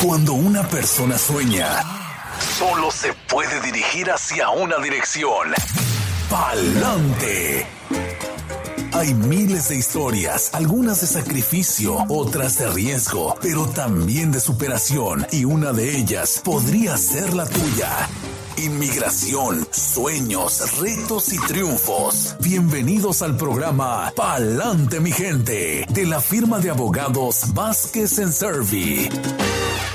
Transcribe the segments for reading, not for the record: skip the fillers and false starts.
Cuando una persona sueña, solo se puede dirigir hacia una dirección: pa'lante. Hay miles de historias, algunas de sacrificio, otras de riesgo, pero también de superación, y una de ellas podría ser la tuya. Inmigración, sueños, retos y triunfos. Bienvenidos al programa Pa'lante, mi gente, de la firma de abogados Vázquez & Servi.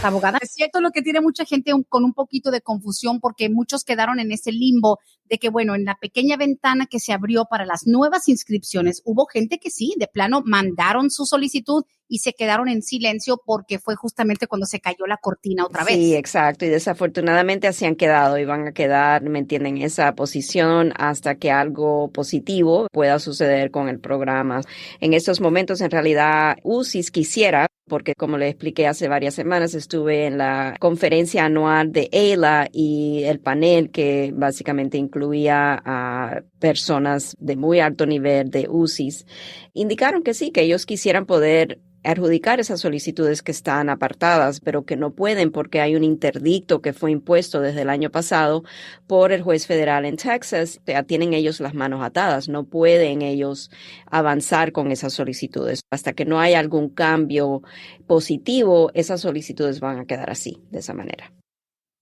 Abogada, es cierto lo que tiene mucha gente con un poquito de confusión, porque muchos quedaron en ese limbo de que, bueno, en la pequeña ventana que se abrió para las nuevas inscripciones, hubo gente que sí, de plano, mandaron su solicitud y se quedaron en silencio porque fue justamente cuando se cayó la cortina otra vez. Sí, exacto. Y desafortunadamente así han quedado y van a quedar, ¿me entienden?, en esa posición hasta que algo positivo pueda suceder con el programa. En estos momentos, en realidad, UCIS quisiera, porque como le expliqué hace varias semanas, estuve en la conferencia anual de AILA y el panel que básicamente incluía a personas de muy alto nivel de UCIS, indicaron que sí, que ellos quisieran poder adjudicar esas solicitudes que están apartadas, pero que no pueden porque hay un interdicto que fue impuesto desde el año pasado por el juez federal en Texas. Ya tienen ellos las manos atadas, no pueden ellos avanzar con esas solicitudes. Hasta que no haya algún cambio positivo, esas solicitudes van a quedar así, de esa manera.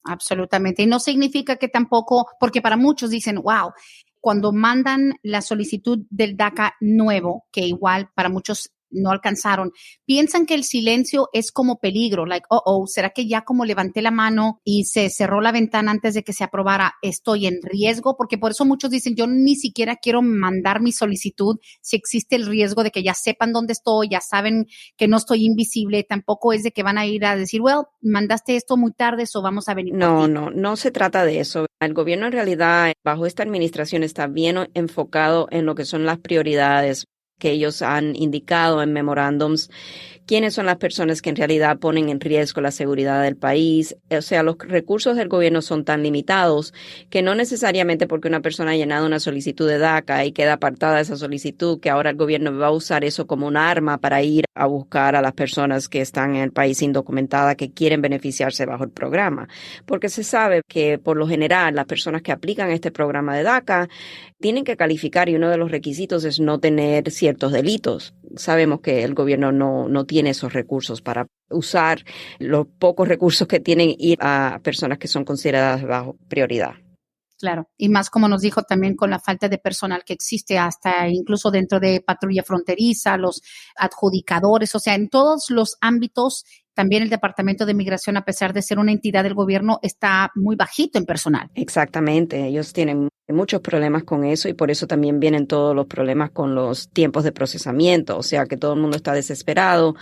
Absolutamente. Y no significa que tampoco, porque para muchos dicen, wow, cuando mandan la solicitud del DACA nuevo, que igual para muchos no alcanzaron, piensan que el silencio es como peligro, like, ¿será que ya como levanté la mano y se cerró la ventana antes de que se aprobara, estoy en riesgo? Porque por eso muchos dicen, yo ni siquiera quiero mandar mi solicitud si existe el riesgo de que ya sepan dónde estoy, ya saben que no estoy invisible, tampoco es de que van a ir a decir, mandaste esto muy tarde, so vamos a venir por ti. No se trata de eso. El gobierno en realidad, bajo esta administración, está bien enfocado en lo que son las prioridades que ellos han indicado en memorándums, quiénes son las personas que en realidad ponen en riesgo la seguridad del país. O sea, los recursos del gobierno son tan limitados que no necesariamente porque una persona ha llenado una solicitud de DACA y queda apartada esa solicitud, que ahora el gobierno va a usar eso como un arma para ir a buscar a las personas que están en el país indocumentadas que quieren beneficiarse bajo el programa. Porque se sabe que por lo general las personas que aplican este programa de DACA tienen que calificar y uno de los requisitos es no tener ciertos delitos. Sabemos que el gobierno no tiene esos recursos para usar los pocos recursos que tienen ir a personas que son consideradas bajo prioridad. Claro, y más como nos dijo también con la falta de personal que existe hasta incluso dentro de patrulla fronteriza, los adjudicadores, o sea, en todos los ámbitos. También el Departamento de Migración, a pesar de ser una entidad del gobierno, está muy bajito en personal. Exactamente, ellos tienen muchos problemas con eso y por eso también vienen todos los problemas con los tiempos de procesamiento. O sea que todo el mundo está desesperado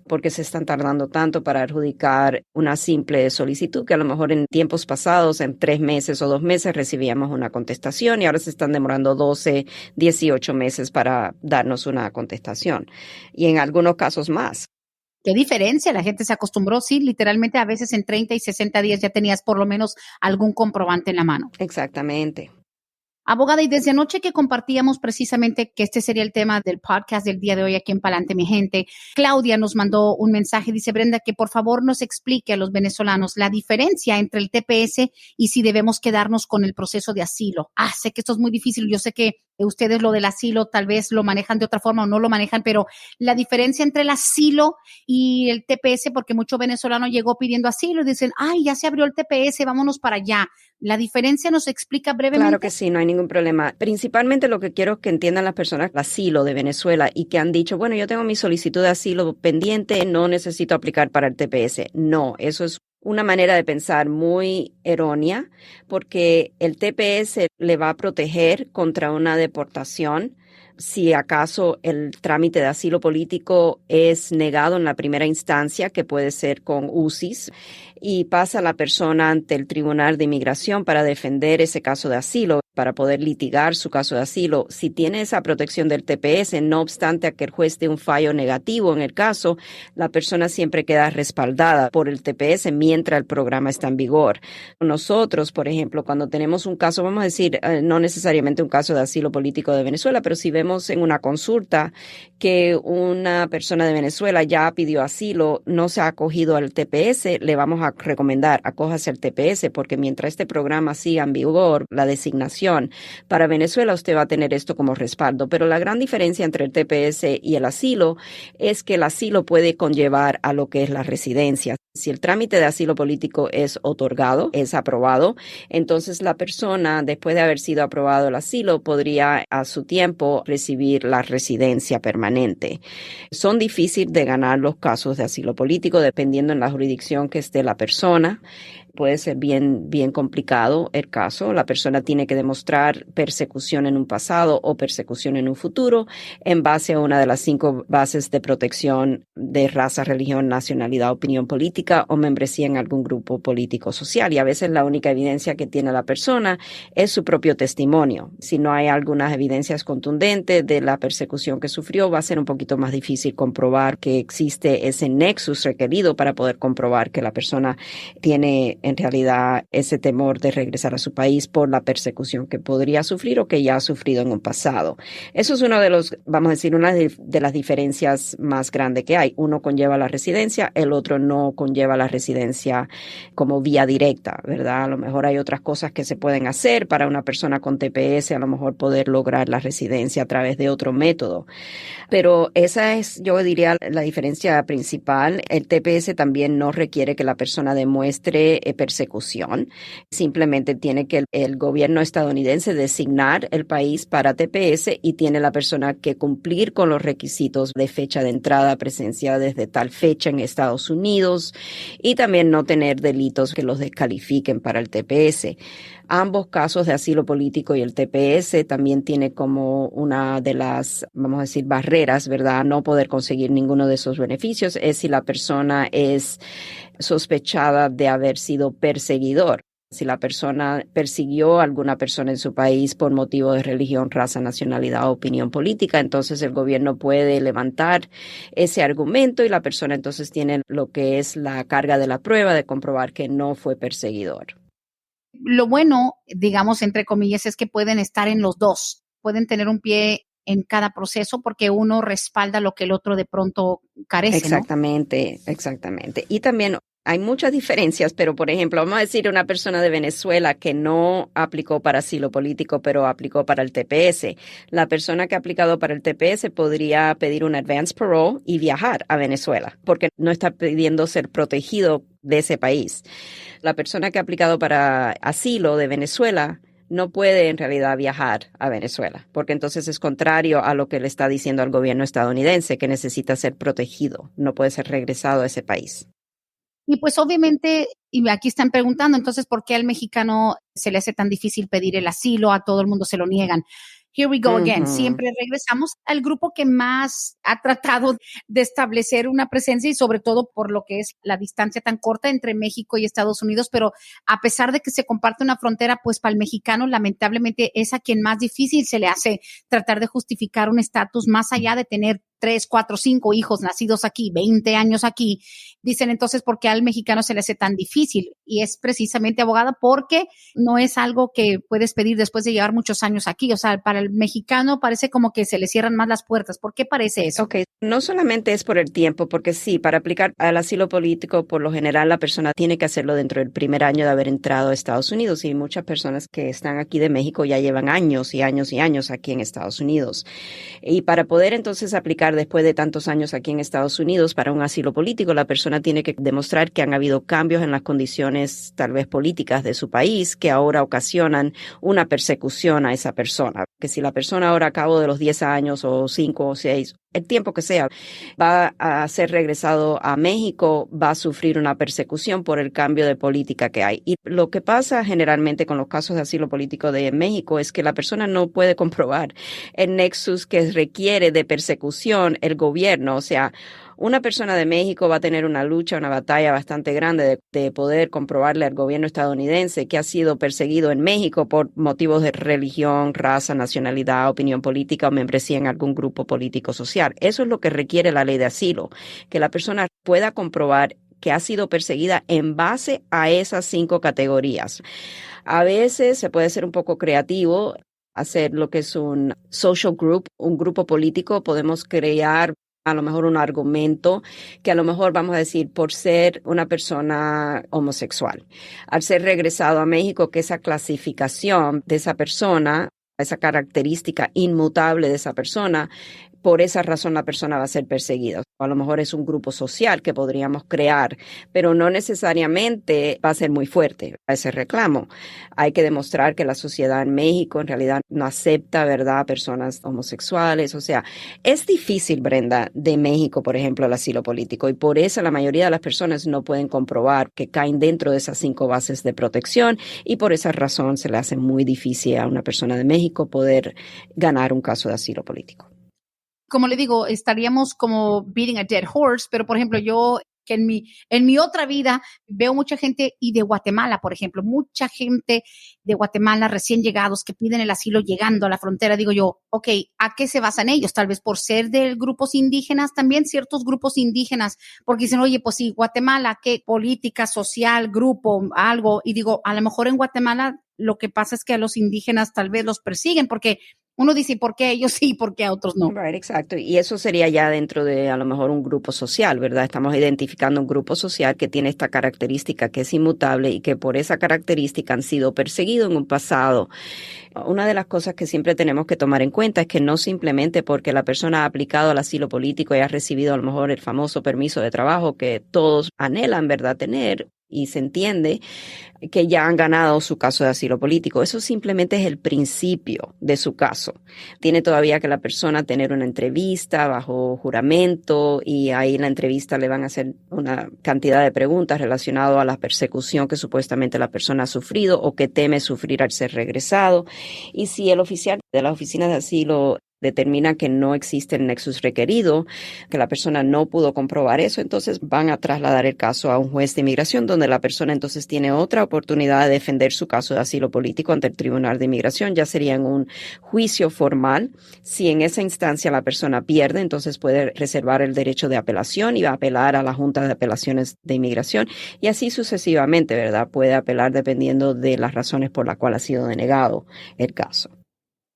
porque se están tardando tanto para adjudicar una simple solicitud que a lo mejor en tiempos pasados, en 3 meses o 2 meses, recibíamos una contestación y ahora se están demorando 12, 18 meses para darnos una contestación y en algunos casos más. ¿Qué diferencia? La gente se acostumbró, sí, literalmente a veces en 30 y 60 días ya tenías por lo menos algún comprobante en la mano. Exactamente. Abogada, y desde anoche que compartíamos precisamente que este sería el tema del podcast del día de hoy aquí en Pa'lante, mi gente, Claudia nos mandó un mensaje, dice Brenda, que por favor nos explique a los venezolanos la diferencia entre el TPS y si debemos quedarnos con el proceso de asilo. Sé que esto es muy difícil, yo sé que ustedes lo del asilo tal vez lo manejan de otra forma o no lo manejan, pero la diferencia entre el asilo y el TPS, porque mucho venezolano llegó pidiendo asilo y dicen, ya se abrió el TPS, vámonos para allá. ¿La diferencia nos explica brevemente? Claro que sí, no hay ningún problema. Principalmente lo que quiero es que entiendan las personas el asilo de Venezuela y que han dicho, bueno, yo tengo mi solicitud de asilo pendiente, no necesito aplicar para el TPS. No, eso es una manera de pensar muy errónea porque el TPS le va a proteger contra una deportación si acaso el trámite de asilo político es negado en la primera instancia, que puede ser con UCIS, y pasa la persona ante el Tribunal de Inmigración para defender ese caso de asilo. para poder litigar su caso de asilo, si tiene esa protección del TPS, no obstante a que el juez dé un fallo negativo en el caso, la persona siempre queda respaldada por el TPS mientras el programa está en vigor. Nosotros, por ejemplo, cuando tenemos un caso, vamos a decir, no necesariamente un caso de asilo político de Venezuela, pero si vemos en una consulta que una persona de Venezuela ya pidió asilo, no se ha acogido al TPS, le vamos a recomendar, acójase al TPS, porque mientras este programa siga en vigor, la designación para Venezuela, usted va a tener esto como respaldo. Pero la gran diferencia entre el TPS y el asilo es que el asilo puede conllevar a lo que es la residencia. Si el trámite de asilo político es otorgado, es aprobado, entonces la persona, después de haber sido aprobado el asilo, podría a su tiempo recibir la residencia permanente. Son difíciles de ganar los casos de asilo político dependiendo en la jurisdicción que esté la persona. Puede ser bien complicado el caso. La persona tiene que demostrar persecución en un pasado o persecución en un futuro en base a una de las 5 bases de protección de raza, religión, nacionalidad, opinión política o membresía en algún grupo político social. Y a veces la única evidencia que tiene la persona es su propio testimonio. Si no hay algunas evidencias contundentes de la persecución que sufrió, va a ser un poquito más difícil comprobar que existe ese nexus requerido para poder comprobar que la persona tiene en realidad ese temor de regresar a su país por la persecución que podría sufrir o que ya ha sufrido en un pasado. Eso es uno de los, vamos a decir, una de las diferencias más grandes que hay. Uno conlleva la residencia, el otro no conlleva la residencia como vía directa, ¿verdad? A lo mejor hay otras cosas que se pueden hacer para una persona con TPS, a lo mejor poder lograr la residencia a través de otro método. Pero esa es, yo diría, la diferencia principal. El TPS también no requiere que la persona demuestre persecución. Simplemente tiene que el gobierno estadounidense designar el país para TPS y tiene la persona que cumplir con los requisitos de fecha de entrada, presencia desde tal fecha en Estados Unidos y también no tener delitos que los descalifiquen para el TPS. Ambos casos de asilo político y el TPS también tiene como una de las, vamos a decir, barreras, ¿verdad? No poder conseguir ninguno de esos beneficios es si la persona es sospechada de haber sido perseguidor. Si la persona persiguió a alguna persona en su país por motivo de religión, raza, nacionalidad o opinión política, entonces el gobierno puede levantar ese argumento y la persona entonces tiene lo que es la carga de la prueba de comprobar que no fue perseguidor. Lo bueno, digamos, entre comillas, es que pueden estar en los dos, pueden tener un pie en cada proceso porque uno respalda lo que el otro de pronto carece, Exactamente, ¿no? Exactamente. Y también hay muchas diferencias, pero por ejemplo, vamos a decir una persona de Venezuela que no aplicó para asilo político, pero aplicó para el TPS. La persona que ha aplicado para el TPS podría pedir un advance parole y viajar a Venezuela, porque no está pidiendo ser protegido de ese país. La persona que ha aplicado para asilo de Venezuela no puede en realidad viajar a Venezuela, porque entonces es contrario a lo que le está diciendo al gobierno estadounidense, que necesita ser protegido, no puede ser regresado a ese país. Y pues obviamente, y aquí están preguntando, entonces, ¿por qué al mexicano se le hace tan difícil pedir el asilo? A todo el mundo se lo niegan. Here we go again. Siempre regresamos al grupo que más ha tratado de establecer una presencia y sobre todo por lo que es la distancia tan corta entre México y Estados Unidos, pero a pesar de que se comparte una frontera, pues para el mexicano lamentablemente es a quien más difícil se le hace tratar de justificar un estatus más allá de tener 3, 4, 5 hijos nacidos aquí, 20 años aquí. Dicen entonces, ¿por qué al mexicano se le hace tan difícil? Y es precisamente, abogada, porque no es algo que puedes pedir después de llevar muchos años aquí. O sea, para el mexicano parece como que se le cierran más las puertas. ¿Por qué parece eso? Ok, no solamente es por el tiempo, porque sí, para aplicar al asilo político, por lo general la persona tiene que hacerlo dentro del primer año de haber entrado a Estados Unidos y muchas personas que están aquí de México ya llevan años y años y años aquí en Estados Unidos. Y para poder entonces aplicar después de tantos años aquí en Estados Unidos para un asilo político, la persona tiene que demostrar que han habido cambios en las condiciones tal vez políticas de su país que ahora ocasionan una persecución a esa persona. Que si la persona ahora a cabo de los 10 años o 5 o 6, el tiempo que sea, va a ser regresado a México, va a sufrir una persecución por el cambio de política que hay. Y lo que pasa generalmente con los casos de asilo político de México es que la persona no puede comprobar el nexus que requiere de persecución el gobierno. O sea, una persona de México va a tener una lucha, una batalla bastante grande de poder comprobarle al gobierno estadounidense que ha sido perseguido en México por motivos de religión, raza, nacionalidad, opinión política o membresía en algún grupo político social. Eso es lo que requiere la ley de asilo, que la persona pueda comprobar que ha sido perseguida en base a esas 5 categorías. A veces se puede ser un poco creativo, hacer lo que es un social group, un grupo político. Podemos crear a lo mejor un argumento que a lo mejor vamos a decir por ser una persona homosexual. Al ser regresado a México, que esa clasificación de esa persona, esa característica inmutable de esa persona, por esa razón la persona va a ser perseguida. A lo mejor es un grupo social que podríamos crear, pero no necesariamente va a ser muy fuerte a ese reclamo. Hay que demostrar que la sociedad en México en realidad no acepta, ¿verdad?, personas homosexuales. O sea, es difícil, Brenda, de México, por ejemplo, el asilo político, y por eso la mayoría de las personas no pueden comprobar que caen dentro de esas 5 bases de protección, y por esa razón se le hace muy difícil a una persona de México poder ganar un caso de asilo político. Como le digo, estaríamos como beating a dead horse, pero por ejemplo, yo que en mi otra vida veo mucha gente, y de Guatemala, por ejemplo, mucha gente de Guatemala recién llegados que piden el asilo llegando a la frontera. Digo yo, ok, ¿a qué se basan ellos? Tal vez por ser de grupos indígenas, también ciertos grupos indígenas, porque dicen, oye, pues sí, Guatemala, ¿qué política social, grupo, algo? Y digo, a lo mejor en Guatemala lo que pasa es que a los indígenas tal vez los persiguen, porque uno dice, ¿por qué a ellos sí, por qué a otros no? Right, exacto. Y eso sería ya dentro de a lo mejor un grupo social, ¿verdad? Estamos identificando un grupo social que tiene esta característica que es inmutable y que por esa característica han sido perseguidos en un pasado. Una de las cosas que siempre tenemos que tomar en cuenta es que no simplemente porque la persona ha aplicado al asilo político y ha recibido a lo mejor el famoso permiso de trabajo que todos anhelan, ¿verdad?, tener, y se entiende que ya han ganado su caso de asilo político. Eso simplemente es el principio de su caso. Tiene todavía que la persona tener una entrevista bajo juramento, y ahí en la entrevista le van a hacer una cantidad de preguntas relacionadas a la persecución que supuestamente la persona ha sufrido o que teme sufrir al ser regresado. Y si el oficial de la oficina de asilo determina que no existe el nexus requerido, que la persona no pudo comprobar eso, entonces van a trasladar el caso a un juez de inmigración, donde la persona entonces tiene otra oportunidad de defender su caso de asilo político ante el Tribunal de Inmigración. Ya sería en un juicio formal. Si en esa instancia la persona pierde, entonces puede reservar el derecho de apelación y va a apelar a la Junta de Apelaciones de Inmigración, y así sucesivamente, ¿verdad? Puede apelar dependiendo de las razones por las cuales ha sido denegado el caso.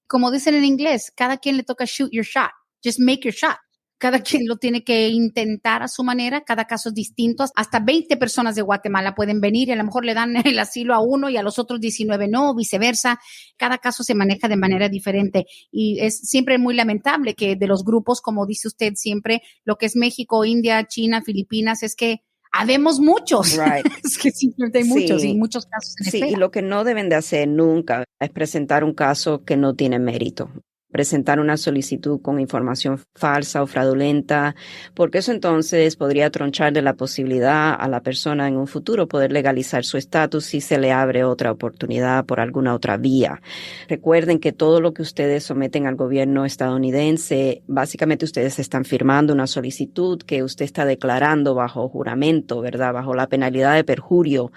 Como dicen en inglés, cada quien le toca shoot your shot. Just make your shot. Cada quien lo tiene que intentar a su manera. Cada caso es distinto. Hasta 20 personas de Guatemala pueden venir y a lo mejor le dan el asilo a uno y a los otros 19 no, viceversa. Cada caso se maneja de manera diferente, y es siempre muy lamentable que de los grupos, como dice usted siempre, lo que es México, India, China, Filipinas, es que habemos muchos. Right. Es que simplemente hay muchos, Sí. y muchos casos en Sí, espera. y lo que no deben de hacer nunca es presentar un caso que no tiene mérito. Presentar una solicitud con información falsa o fraudulenta, porque eso entonces podría troncharle la posibilidad a la persona en un futuro poder legalizar su estatus si se le abre otra oportunidad por alguna otra vía. Recuerden que todo lo que ustedes someten al gobierno estadounidense, básicamente ustedes están firmando una solicitud que usted está declarando bajo juramento, ¿verdad?, bajo la penalidad de perjurio,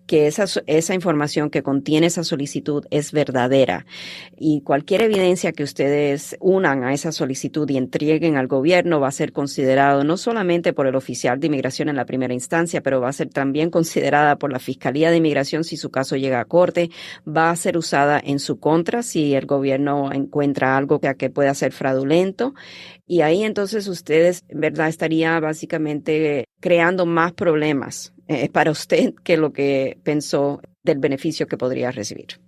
que esa información que contiene esa solicitud es verdadera, y cualquier evidencia que ustedes unan a esa solicitud y entreguen al gobierno va a ser considerado no solamente por el oficial de inmigración en la primera instancia, pero va a ser también considerada por la Fiscalía de Inmigración si su caso llega a corte. Va a ser usada en su contra si el gobierno encuentra algo que pueda ser fraudulento, y ahí entonces ustedes, ¿verdad?, estaría básicamente creando más problemas para usted que lo que pensó del beneficio que podría recibir.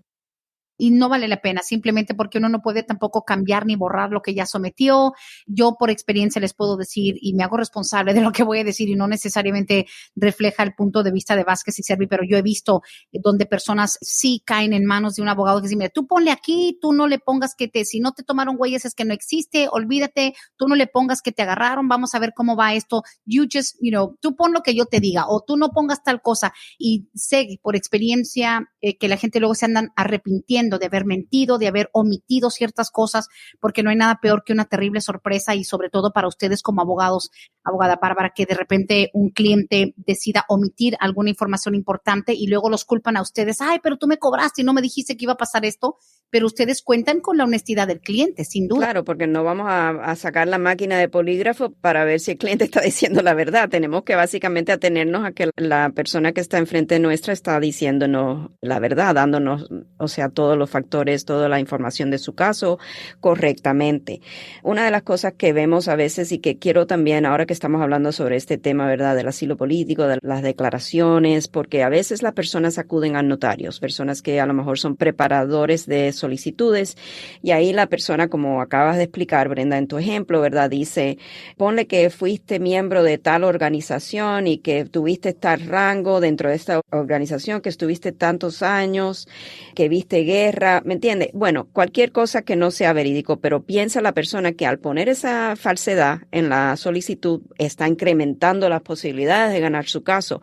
Y no vale la pena, simplemente porque uno no puede tampoco cambiar ni borrar lo que ya sometió. Yo por experiencia les puedo decir, y me hago responsable de lo que voy a decir, y no necesariamente refleja el punto de vista de Vázquez y Servi, pero yo he visto donde personas sí caen en manos de un abogado que dice, mira, tú ponle aquí, tú no le pongas si no te tomaron huellas es que no existe, olvídate, tú no le pongas que te agarraron, vamos a ver cómo va esto, tú pon lo que yo te diga, o tú no pongas tal cosa. Y sé por experiencia que la gente luego se andan arrepintiendo de haber mentido, de haber omitido ciertas cosas, porque no hay nada peor que una terrible sorpresa y sobre todo para ustedes como abogados, abogada Bárbara, que de repente un cliente decida omitir alguna información importante y luego los culpan a ustedes. Ay, pero tú me cobraste y no me dijiste que iba a pasar esto, pero ustedes cuentan con la honestidad del cliente, sin duda. Claro, porque no vamos a sacar la máquina de polígrafo para ver si el cliente está diciendo la verdad. Tenemos que básicamente atenernos a que la persona que está enfrente nuestra está diciéndonos la verdad, dándonos, o sea, todos los factores, toda la información de su caso correctamente. Una de las cosas que vemos a veces y que quiero también, ahora que estamos hablando sobre este tema, ¿verdad?, del asilo político, de las declaraciones, porque a veces las personas acuden a notarios, personas que a lo mejor son preparadores de solicitudes, y ahí la persona, como acabas de explicar, Brenda, en tu ejemplo, ¿verdad?, dice, ponle que fuiste miembro de tal organización y que tuviste tal rango dentro de esta organización, que estuviste tantos años, que viste guerra, ¿me entiendes? Bueno, cualquier cosa que no sea verídico, pero piensa la persona que al poner esa falsedad en la solicitud está incrementando las posibilidades de ganar su caso.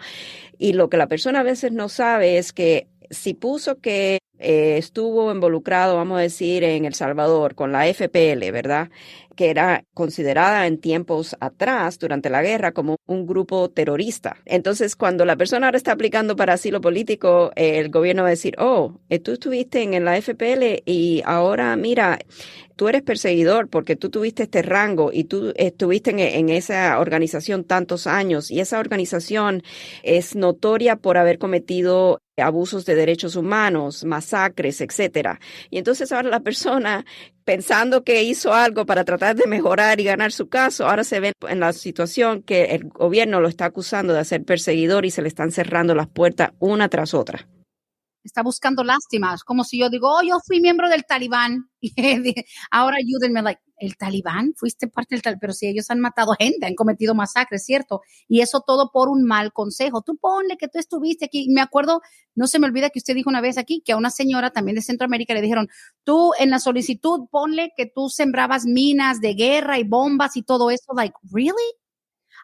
Y lo que la persona a veces no sabe es que si puso que estuvo involucrado, vamos a decir, en El Salvador con la FPL, ¿verdad?, que era considerada en tiempos atrás, durante la guerra, como un grupo terrorista. Entonces, cuando la persona ahora está aplicando para asilo político, el gobierno va a decir, oh, tú estuviste en la FPL y ahora, mira, tú eres perseguidor porque tú tuviste este rango y tú estuviste en esa organización tantos años y esa organización es notoria por haber cometido abusos de derechos humanos, masacres, etcétera. Y entonces ahora la persona, pensando que hizo algo para tratar de mejorar y ganar su caso, ahora se ve en la situación que el gobierno lo está acusando de ser perseguidor y se le están cerrando las puertas una tras otra. Está buscando lástimas, como si yo digo, oh, yo fui miembro del Talibán, y ahora ayúdenme, like, ¿el Talibán? Fuiste parte del Talibán, pero si ellos han matado gente, han cometido masacres, ¿cierto? Y eso todo por un mal consejo. Tú ponle que tú estuviste aquí. Me acuerdo, no se me olvida que usted dijo una vez aquí que a una señora también de Centroamérica le dijeron, tú en la solicitud ponle que tú sembrabas minas de guerra y bombas y todo eso, like, ¿really?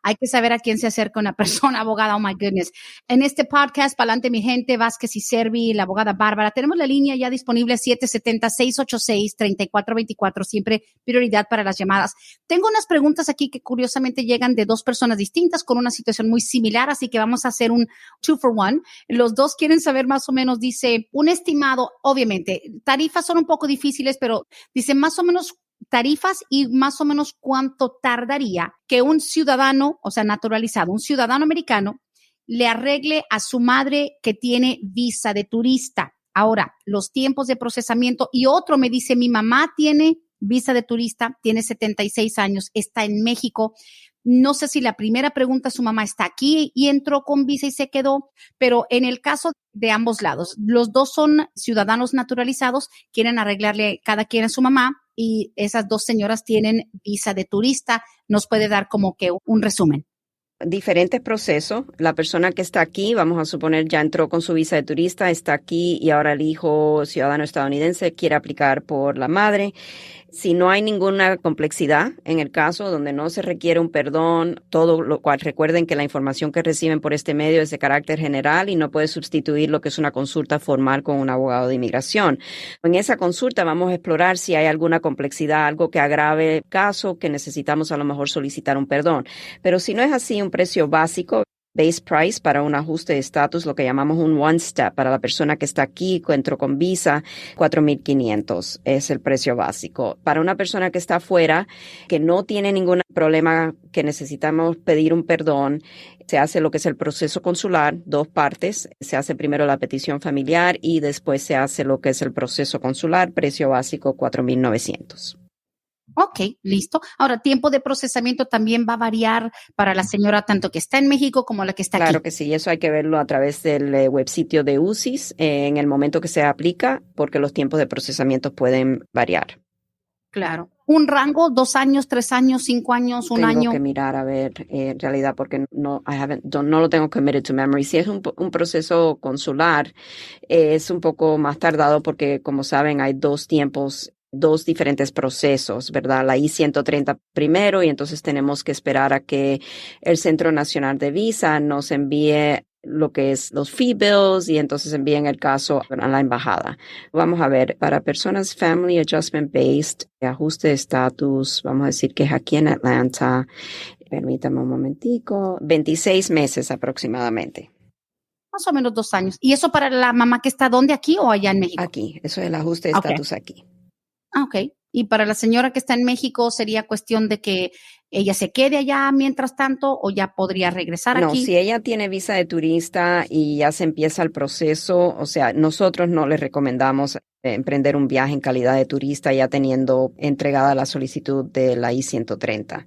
Hay que saber a quién se acerca una persona abogada. Oh my goodness. En este podcast, Pa'lante mi gente, Vázquez y Servi, la abogada Bárbara, tenemos la línea ya disponible 770-686-3424, siempre prioridad para las llamadas. Tengo unas preguntas aquí que curiosamente llegan de dos personas distintas con una situación muy similar, así que vamos a hacer un 2 for 1. Los dos quieren saber más o menos, dice, un estimado, obviamente, tarifas son un poco difíciles, pero dice más o menos tarifas y más o menos cuánto tardaría que un ciudadano, o sea, naturalizado, un ciudadano americano, le arregle a su madre que tiene visa de turista. Ahora, los tiempos de procesamiento, y otro me dice, mi mamá tiene visa de turista, tiene 76 años, está en México. No sé si la primera pregunta, su mamá está aquí y entró con visa y se quedó, pero en el caso de ambos lados, los dos son ciudadanos naturalizados, quieren arreglarle cada quien a su mamá y esas dos señoras tienen visa de turista. ¿Nos puede dar como que un resumen? Diferentes procesos. La persona que está aquí, vamos a suponer, ya entró con su visa de turista, está aquí y ahora el hijo ciudadano estadounidense quiere aplicar por la madre. Si no hay ninguna complejidad en el caso donde no se requiere un perdón, todo lo cual recuerden que la información que reciben por este medio es de carácter general y no puede sustituir lo que es una consulta formal con un abogado de inmigración. En esa consulta vamos a explorar si hay alguna complejidad, algo que agrave el caso, que necesitamos a lo mejor solicitar un perdón. Pero si no es así, un precio básico, base price para un ajuste de estatus, lo que llamamos un one step para la persona que está aquí, entró con visa, $4,500 es el precio básico. Para una persona que está afuera, que no tiene ningún problema, que necesitamos pedir un perdón, se hace lo que es el proceso consular, dos partes. Se hace primero la petición familiar y después se hace lo que es el proceso consular, precio básico $4,900. Ok, listo. Ahora, tiempo de procesamiento también va a variar para la señora tanto que está en México como la que está aquí. Claro que sí, eso hay que verlo a través del web sitio de UCIS en el momento que se aplica, porque los tiempos de procesamiento pueden variar. Claro. ¿Un rango? ¿2 años, 3 años, 5 años, un año? Tengo que mirar a ver en realidad porque no lo tengo committed to memory. Si es un proceso consular, es un poco más tardado porque, como saben, hay dos diferentes procesos, ¿verdad? La I-130 primero y entonces tenemos que esperar a que el Centro Nacional de Visa nos envíe lo que es los fee bills y entonces envían el caso a la embajada. Vamos a ver, para personas Family Adjustment Based, ajuste de estatus, vamos a decir que es aquí en Atlanta, permítame un momentico, 26 meses aproximadamente. Más o menos 2 años. ¿Y eso para la mamá que está dónde, aquí o allá en México? Aquí, eso es el ajuste de estatus aquí. Ok. Y para la señora que está en México, ¿sería cuestión de que ella se quede allá mientras tanto o ya podría regresar aquí? No, si ella tiene visa de turista y ya se empieza el proceso, o sea, nosotros no le recomendamos emprender un viaje en calidad de turista ya teniendo entregada la solicitud de la I-130.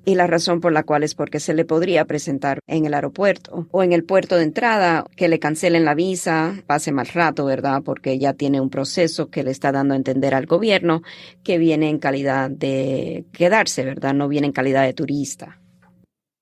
Y la razón por la cual es porque se le podría presentar en el aeropuerto o en el puerto de entrada que le cancelen la visa, pase mal rato, ¿verdad? Porque ya tiene un proceso que le está dando a entender al gobierno que viene en calidad de quedarse, ¿verdad? No viene en calidad de turista.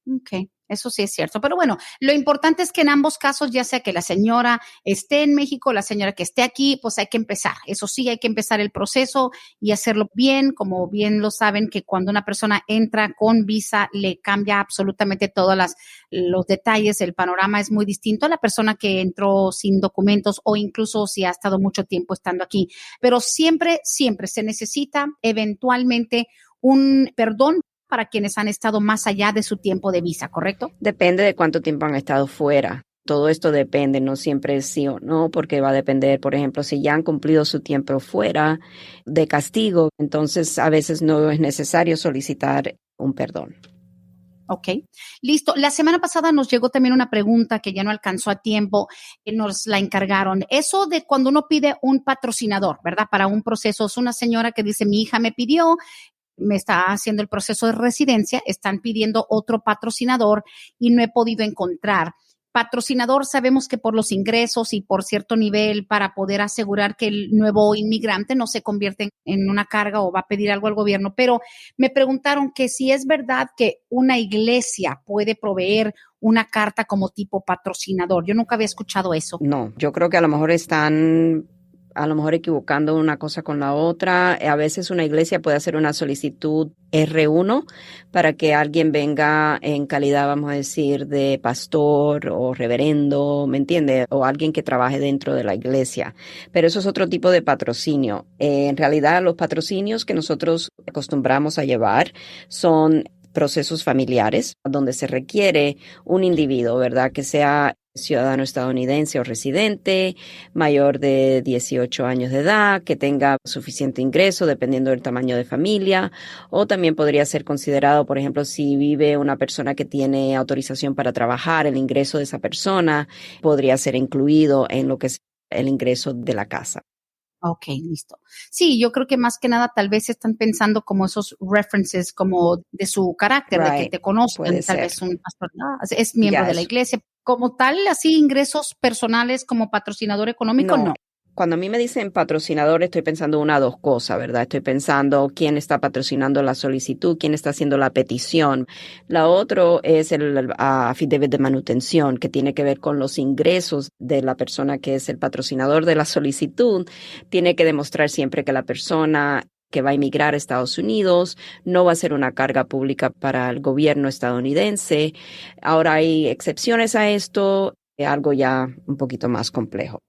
Ok, eso sí es cierto. Pero bueno, lo importante es que en ambos casos, ya sea que la señora esté en México, la señora que esté aquí, pues hay que empezar. Eso sí, hay que empezar el proceso y hacerlo bien. Como bien lo saben, que cuando una persona entra con visa, le cambia absolutamente todos los detalles. El panorama es muy distinto a la persona que entró sin documentos o incluso si ha estado mucho tiempo estando aquí. Pero siempre, siempre se necesita eventualmente un perdón para quienes han estado más allá de su tiempo de visa, ¿correcto? Depende de cuánto tiempo han estado fuera. Todo esto depende, no siempre es sí o no, porque va a depender, por ejemplo, si ya han cumplido su tiempo fuera de castigo, entonces a veces no es necesario solicitar un perdón. Ok, listo. La semana pasada nos llegó también una pregunta que ya no alcanzó a tiempo, que nos la encargaron. Eso de cuando uno pide un patrocinador, ¿verdad? Para un proceso, es una señora que dice, mi hija me pidió, me está haciendo el proceso de residencia, están pidiendo otro patrocinador y no he podido encontrar. Patrocinador, sabemos que por los ingresos y por cierto nivel para poder asegurar que el nuevo inmigrante no se convierte en una carga o va a pedir algo al gobierno, pero me preguntaron que si es verdad que una iglesia puede proveer una carta como tipo patrocinador. Yo nunca había escuchado eso. No, yo creo que a lo mejor están equivocando una cosa con la otra. A veces una iglesia puede hacer una solicitud R1 para que alguien venga en calidad, vamos a decir, de pastor o reverendo, ¿me entiende? O alguien que trabaje dentro de la iglesia. Pero eso es otro tipo de patrocinio. En realidad, los patrocinios que nosotros acostumbramos a llevar son procesos familiares, donde se requiere un individuo, ¿verdad? Que sea ciudadano estadounidense o residente, mayor de 18 años de edad, que tenga suficiente ingreso dependiendo del tamaño de familia, o también podría ser considerado, por ejemplo, si vive una persona que tiene autorización para trabajar, el ingreso de esa persona podría ser incluido en lo que es el ingreso de la casa. Ok, listo. Sí, yo creo que más que nada tal vez están pensando como esos references como de su carácter, de que te conozcan, tal vez un pastor es miembro de la iglesia. Como tal, así ingresos personales como patrocinador económico, no. Cuando a mí me dicen patrocinador, estoy pensando una o dos cosas, ¿verdad? Estoy pensando quién está patrocinando la solicitud, quién está haciendo la petición. La otra es el affidavit de manutención, que tiene que ver con los ingresos de la persona que es el patrocinador de la solicitud. Tiene que demostrar siempre que la persona que va a emigrar a Estados Unidos no va a ser una carga pública para el gobierno estadounidense. Ahora hay excepciones a esto, algo ya un poquito más complejo.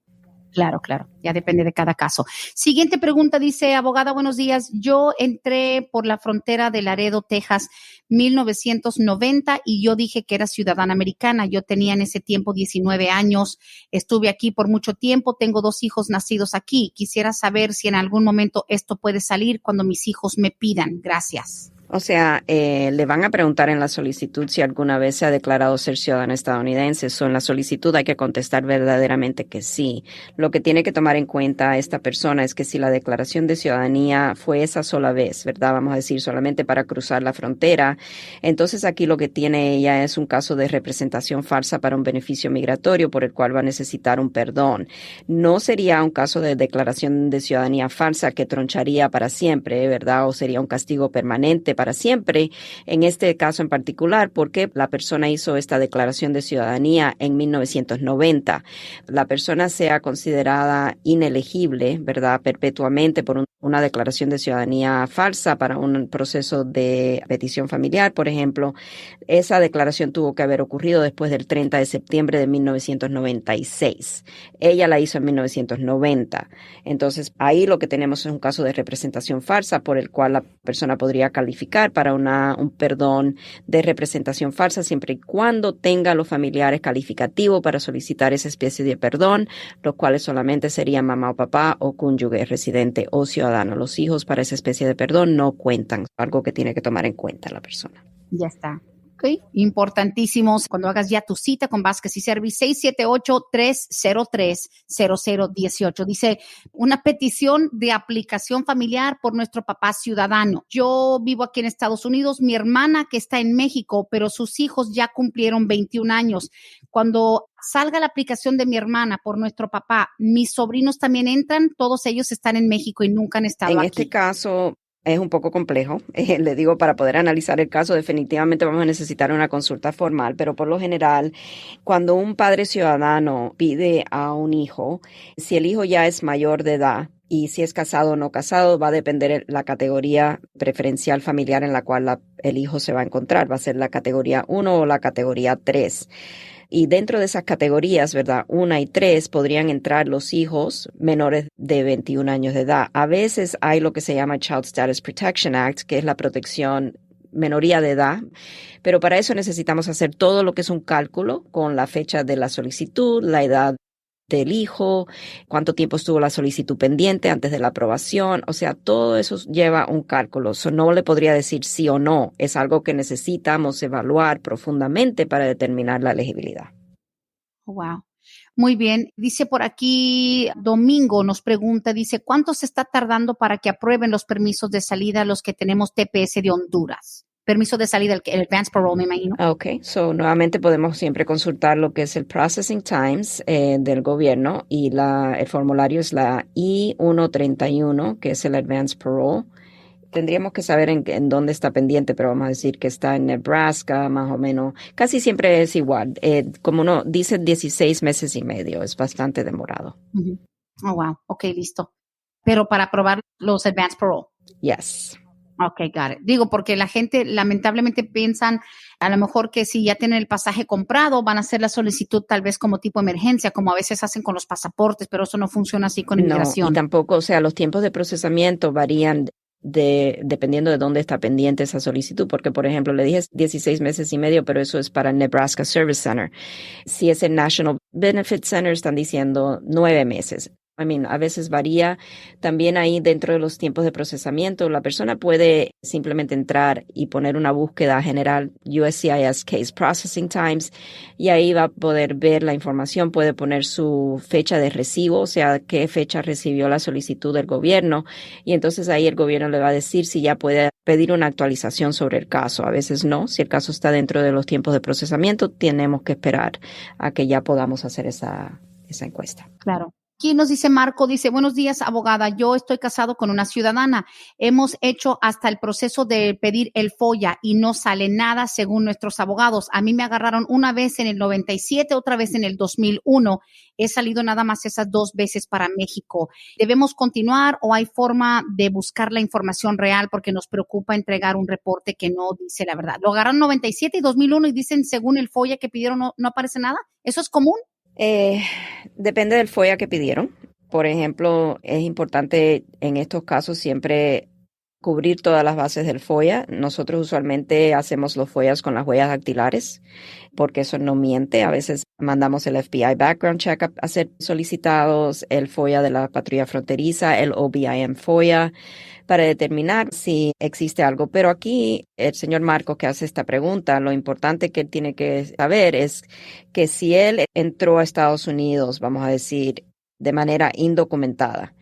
Claro, claro, ya depende de cada caso. Siguiente pregunta, dice, abogada, buenos días. Yo entré por la frontera de Laredo, Texas, 1990 y yo dije que era ciudadana americana. Yo tenía en ese tiempo 19 años, estuve aquí por mucho tiempo, tengo 2 hijos nacidos aquí. Quisiera saber si en algún momento esto puede salir cuando mis hijos me pidan. Gracias. O sea, le van a preguntar en la solicitud si alguna vez se ha declarado ser ciudadana estadounidense. En la solicitud hay que contestar verdaderamente que sí. Lo que tiene que tomar en cuenta esta persona es que si la declaración de ciudadanía fue esa sola vez, ¿verdad? Vamos a decir solamente para cruzar la frontera. Entonces aquí lo que tiene ella es un caso de representación falsa para un beneficio migratorio por el cual va a necesitar un perdón. No sería un caso de declaración de ciudadanía falsa que troncharía para siempre, ¿verdad? O sería un castigo permanente para siempre, en este caso en particular, porque la persona hizo esta declaración de ciudadanía en 1990. La persona sea considerada inelegible, ¿verdad?, perpetuamente por un una declaración de ciudadanía falsa para un proceso de petición familiar, por ejemplo, esa declaración tuvo que haber ocurrido después del 30 de septiembre de 1996. Ella la hizo en 1990. Entonces, ahí lo que tenemos es un caso de representación falsa por el cual la persona podría calificar para un perdón de representación falsa siempre y cuando tenga a los familiares calificativos para solicitar esa especie de perdón, los cuales solamente serían mamá o papá o cónyuge residente o ciudadano. Los hijos para esa especie de perdón no cuentan, algo que tiene que tomar en cuenta la persona. Ya está. Okay. Importantísimos cuando hagas ya tu cita con Vázquez y Service, 678-303-0018. Dice, una petición de aplicación familiar por nuestro papá ciudadano. Yo vivo aquí en Estados Unidos, mi hermana que está en México, pero sus hijos ya cumplieron 21 años. Cuando salga la aplicación de mi hermana por nuestro papá, mis sobrinos también entran, todos ellos están en México y nunca han estado aquí. En este caso es un poco complejo. Le digo, para poder analizar el caso, definitivamente vamos a necesitar una consulta formal, pero por lo general, cuando un padre ciudadano pide a un hijo, si el hijo ya es mayor de edad, y si es casado o no casado, va a depender la categoría preferencial familiar en la cual el hijo se va a encontrar. Va a ser la categoría 1 o la categoría 3. Y dentro de esas categorías, ¿verdad? 1 y 3 podrían entrar los hijos menores de 21 años de edad. A veces hay lo que se llama Child Status Protection Act, que es la protección menoría de edad, pero para eso necesitamos hacer todo lo que es un cálculo con la fecha de la solicitud, la edad del hijo, cuánto tiempo estuvo la solicitud pendiente antes de la aprobación, o sea, todo eso lleva un cálculo. No le podría decir sí o no, es algo que necesitamos evaluar profundamente para determinar la elegibilidad. Wow. Muy bien. Dice por aquí, Domingo nos pregunta, dice, ¿cuánto se está tardando para que aprueben los permisos de salida los que tenemos TPS de Honduras? Permiso de salida, el advance parole, me imagino. Okay, nuevamente podemos siempre consultar lo que es el processing times del gobierno y el formulario es la I-131, que es el advance parole. Tendríamos que saber en dónde está pendiente, pero vamos a decir que está en Nebraska, más o menos. Casi siempre es igual. Como uno dice, 16 meses y medio. Es bastante demorado. Uh-huh. Oh, wow. Ok, listo. Pero para aprobar los advance parole. Yes. Ok, got it. Digo, porque la gente lamentablemente piensan a lo mejor que si ya tienen el pasaje comprado, van a hacer la solicitud tal vez como tipo emergencia, como a veces hacen con los pasaportes, pero eso no funciona así con inmigración. No, y tampoco, o sea, los tiempos de procesamiento varían dependiendo de dónde está pendiente esa solicitud, porque por ejemplo le dije 16 meses y medio, pero eso es para el Nebraska Service Center. Si es el National Benefit Center, están diciendo 9 meses. A veces varía también ahí dentro de los tiempos de procesamiento. La persona puede simplemente entrar y poner una búsqueda general USCIS Case Processing Times y ahí va a poder ver la información, puede poner su fecha de recibo, o sea, qué fecha recibió la solicitud del gobierno y entonces ahí el gobierno le va a decir si ya puede pedir una actualización sobre el caso. A veces no, si el caso está dentro de los tiempos de procesamiento, tenemos que esperar a que ya podamos hacer esa encuesta. Claro. Aquí nos dice Marco, dice, buenos días, abogada, yo estoy casado con una ciudadana. Hemos hecho hasta el proceso de pedir el FOIA y no sale nada según nuestros abogados. A mí me agarraron una vez en el 97, otra vez en el 2001. He salido nada más esas 2 veces para México. ¿Debemos continuar o hay forma de buscar la información real porque nos preocupa entregar un reporte que no dice la verdad? Lo agarraron 97 y 2001 y dicen según el FOIA que pidieron no aparece nada. ¿Eso es común? Depende del FOIA que pidieron. Por ejemplo, es importante en estos casos siempre cubrir todas las bases del FOIA. Nosotros usualmente hacemos los FOIAs con las huellas dactilares porque eso no miente. A veces mandamos el FBI background check a ser solicitados, el FOIA de la patrulla fronteriza, el OBIM FOIA, para determinar si existe algo. Pero aquí el señor Marco que hace esta pregunta, lo importante que él tiene que saber es que si él entró a Estados Unidos, vamos a decir, de manera indocumentada,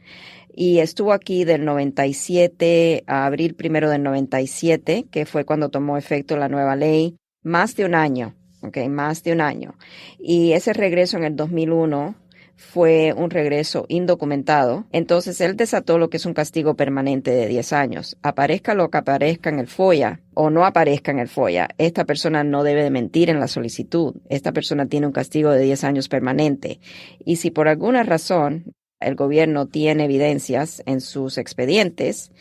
y estuvo aquí del 97 a abril 1 del 97, que fue cuando tomó efecto la nueva ley, más de un año, más de un año. Y ese regreso en el 2001 fue un regreso indocumentado. Entonces, él desató lo que es un castigo permanente de 10 años. Aparezca lo que aparezca en el FOIA o no aparezca en el FOIA, esta persona no debe de mentir en la solicitud. Esta persona tiene un castigo de 10 años permanente. Y si por alguna razón el gobierno tiene evidencias en sus expedientes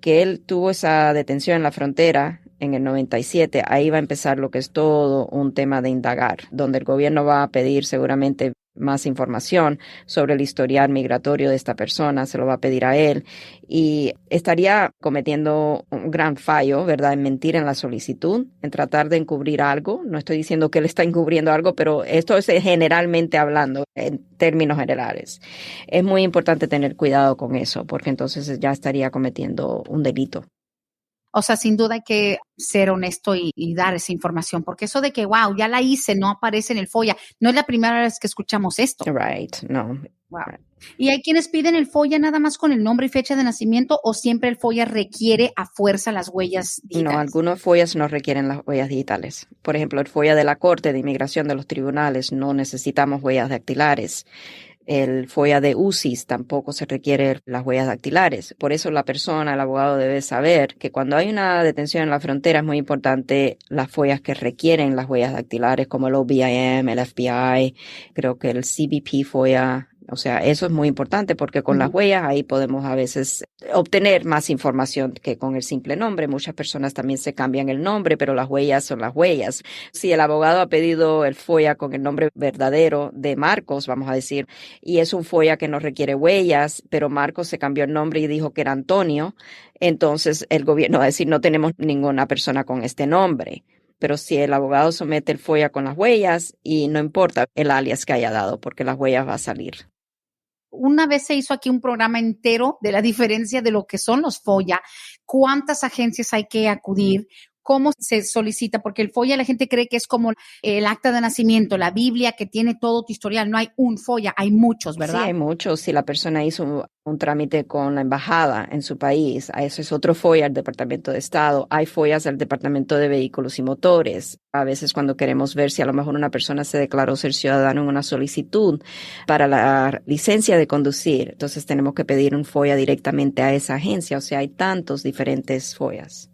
que él tuvo esa detención en la frontera en el 97, ahí va a empezar lo que es todo un tema de indagar, donde el gobierno va a pedir seguramente más información sobre el historial migratorio de esta persona, se lo va a pedir a él y estaría cometiendo un gran fallo, ¿verdad?, en mentir en la solicitud, en tratar de encubrir algo. No estoy diciendo que él está encubriendo algo, pero esto es generalmente hablando, en términos generales. Es muy importante tener cuidado con eso, porque entonces ya estaría cometiendo un delito. O sea, sin duda hay que ser honesto y dar esa información, porque eso de que, wow, ya la hice, no aparece en el FOIA, no es la primera vez que escuchamos esto. Right, no. Wow. ¿Y hay quienes piden el FOIA nada más con el nombre y fecha de nacimiento o siempre el FOIA requiere a fuerza las huellas digitales? No, algunos FOIAs no requieren las huellas digitales. Por ejemplo, el FOIA de la Corte de Inmigración de los tribunales no necesitamos huellas dactilares. El FOIA de UCIS tampoco se requiere las huellas dactilares. Por eso la persona, el abogado, debe saber que cuando hay una detención en la frontera es muy importante las FOIAs que requieren las huellas dactilares, como el OBIM, el FBI, creo que el CBP FOIA. O sea, eso es muy importante porque con las huellas ahí podemos a veces obtener más información que con el simple nombre. Muchas personas también se cambian el nombre, pero las huellas son las huellas. Si el abogado ha pedido el FOIA con el nombre verdadero de Marcos, vamos a decir, y es un FOIA que no requiere huellas, pero Marcos se cambió el nombre y dijo que era Antonio, entonces el gobierno va a decir no tenemos ninguna persona con este nombre. Pero si el abogado somete el FOIA con las huellas y no importa el alias que haya dado, porque las huellas va a salir. Una vez se hizo aquí un programa entero de la diferencia de lo que son los FOIA, cuántas agencias hay que acudir, cómo se solicita, porque el FOIA la gente cree que es como el acta de nacimiento, la Biblia que tiene todo tu historial. No hay un FOIA, hay muchos, ¿verdad? Sí, hay muchos. Si la persona hizo un trámite con la embajada en su país, eso es otro FOIA al Departamento de Estado. Hay FOIAs al Departamento de Vehículos y Motores. A veces cuando queremos ver si a lo mejor una persona se declaró ser ciudadano en una solicitud para la licencia de conducir, entonces tenemos que pedir un FOIA directamente a esa agencia. O sea, hay tantos diferentes FOIAs.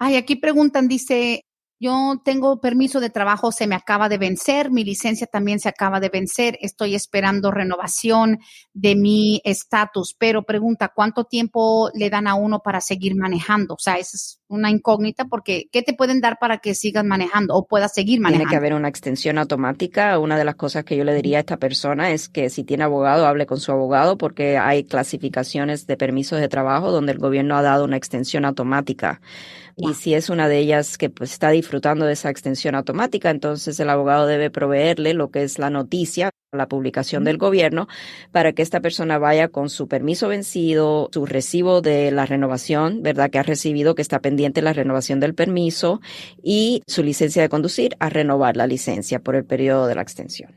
Ay, aquí preguntan, dice, yo tengo permiso de trabajo, se me acaba de vencer, mi licencia también se acaba de vencer, estoy esperando renovación de mi estatus, pero pregunta, ¿cuánto tiempo le dan a uno para seguir manejando? O sea, esa es una incógnita porque ¿qué te pueden dar para que sigas manejando o puedas seguir manejando? Tiene que haber una extensión automática. Una de las cosas que yo le diría a esta persona es que si tiene abogado, hable con su abogado porque hay clasificaciones de permisos de trabajo donde el gobierno ha dado una extensión automática. Y si es una de ellas que pues está disfrutando de esa extensión automática, entonces el abogado debe proveerle lo que es la noticia, la publicación del gobierno, para que esta persona vaya con su permiso vencido, su recibo de la renovación, ¿verdad?, que ha recibido, que está pendiente la renovación del permiso y su licencia de conducir, a renovar la licencia por el periodo de la extensión.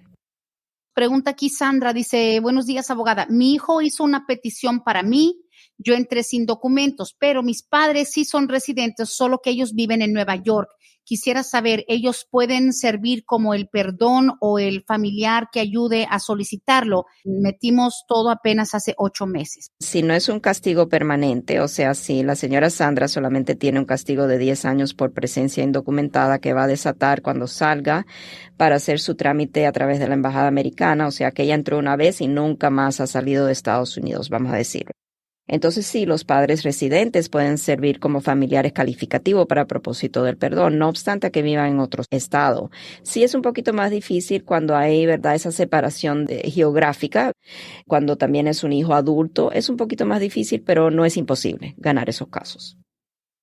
Pregunta aquí Sandra, dice, buenos días, abogada. Mi hijo hizo una petición para mí. Yo entré sin documentos, pero mis padres sí son residentes, solo que ellos viven en Nueva York. Quisiera saber, ¿ellos pueden servir como el perdón o el familiar que ayude a solicitarlo? Metimos todo apenas hace 8 meses. Si no es un castigo permanente, o sea, si la señora Sandra solamente tiene un castigo de 10 años por presencia indocumentada que va a desatar cuando salga para hacer su trámite a través de la embajada americana, o sea, que ella entró una vez y nunca más ha salido de Estados Unidos, vamos a decir. Entonces, sí, los padres residentes pueden servir como familiares calificativos para propósito del perdón, no obstante que vivan en otro estado. Sí es un poquito más difícil cuando hay, ¿verdad?, esa separación geográfica, cuando también es un hijo adulto, es un poquito más difícil, pero no es imposible ganar esos casos.